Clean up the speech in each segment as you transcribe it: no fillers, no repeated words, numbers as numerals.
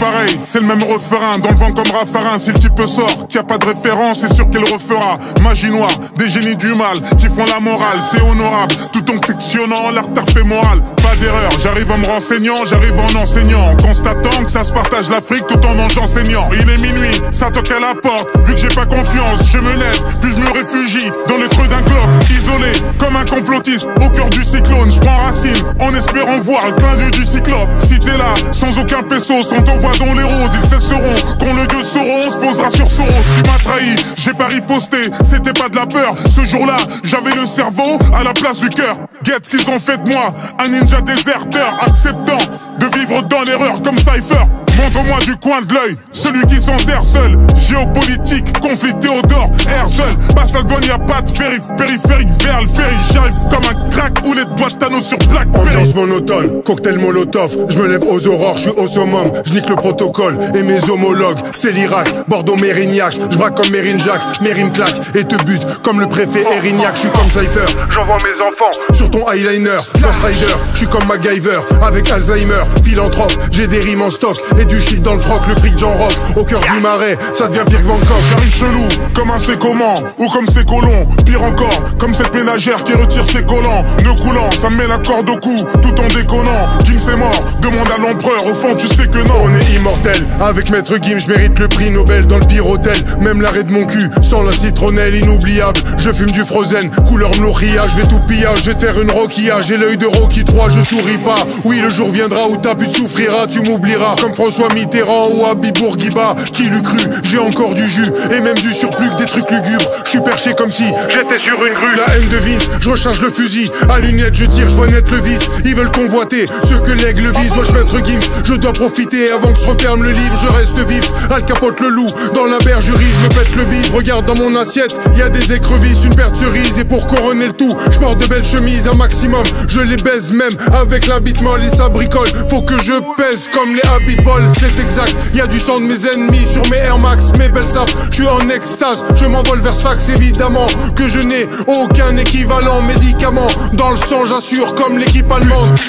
pareil, c'est le même refrain. Dans le vent comme Raffarin, si le type sort, qu'il n'y a pas de référence, c'est sûr qu'il refera. Magie noire, des génies du mal, qui font la morale, c'est honorable. Tout en sectionnant leur fait morale. Pas d'erreur, j'arrive en me renseignant, j'arrive en enseignant. En constatant que ça se partage l'Afrique tout en enseignant. Il est minuit, ça toque à la porte. Vu que j'ai pas confiance, je me lève, puis je me réfugie dans le creux d'un globe. Isolé, comme un complotiste, au cœur du cyclone. Je prends racine, en espérant voir le clin d'œil du cyclope. Si t'es là, sans aucun peso, sans t'envoi dans les roses, ils cesseront. Quand le dieu Sauron se posera sur Soros. Tu m'as trahi, j'ai pas riposté, c'était pas de la peur. Ce jour-là, j'avais le cerveau à la place du cœur. Guette ce qu'ils ont fait de moi, un ninja déserteur, acceptant de vivre dans l'erreur comme Cypher. Montre-moi du coin de l'œil, celui qui s'enterre seul. Géopolitique, conflit Théodore, Herzl. Passe l'Albonne, y'a pas de périphérique vers le ferry. J'arrive comme un crack ou les doigts de Thanos sur Blackberry. Ambiance monotone, cocktail molotov. Je me lève aux aurores, je suis au summum. Je nique le protocole et mes homologues. C'est l'Irak, Bordeaux Mérignac. Je braque comme Mérine Jacques, Mérine claque et te bute comme le préfet Erignac. Je suis comme Cypher, j'envoie mes enfants sur ton eyeliner. Ghost Rider, je suis comme MacGyver avec Alzheimer. Philanthrope, j'ai des rimes en stock et du shit dans le froc, le fric j'en rock. Au cœur du marais, ça devient pire que Bangkok. J'arrive chelou, comme un sécomment ou comme ses colons. Pire encore, comme cette ménagère qui retire ses collants. Ne coulant, ça me met la corde au cou, tout en déconnant. Kim c'est mort, demande à l'empereur, au fond tu sais que non. On est immortel, avec Maître Gim, je mérite le prix Nobel dans le pire hôtel. Même l'arrêt de mon cul, sans la citronnelle inoubliable. Je fume du Frozen, couleur mlohia, je vais tout pillage, je vais te faire une roquilla. J'ai l'œil de Rocky 3, je souris pas. Oui, le jour viendra où ta pute souffrira, tu m'oublieras. Comme François Mitterrand ou Habib Bourguiba. Qui l'eût cru, j'ai encore du jus et même du surplus que des trucs lugubres. Je suis perché comme si j'étais sur une grue. La haine de Vince, je recharge le fusil. À lunettes, je tire, je vois net le vice. Ils veulent convoiter ce que l'aigle vise. Wesh Maître Gims, je dois profiter avant que se referme le livre. Je reste vif, Al Capote le loup. Dans la bergerie, je me pète le bide. Regarde dans mon assiette, y a des écrevisses, une paire de cerises. Et pour couronner le tout, je porte de belles chemises un maximum. Je les baise même avec la bite molle et ça bricole. Faut que je pèse comme les habitballs, c'est exact. Y a du sang de mes ennemis sur mes Air Max, mes belles sapes. Je suis en extase, je m'envole vers Sfax. Évidemment que je n'ai aucun équivalent médicament. Dans le sang, j'assure comme l'équipe allemande.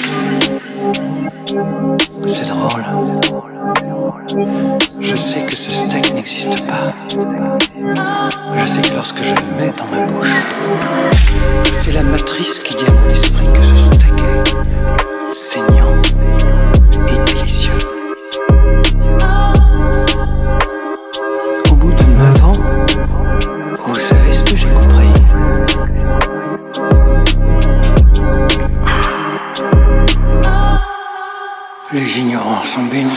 C'est drôle. Je sais que ce steak n'existe pas. Je sais que lorsque je le mets dans ma bouche, c'est la matrice qui dit à mon esprit que ce steak est saignant et délicieux. Au bout de 9 ans, vous savez ce que j'ai compris. Les ignorants sont bénis.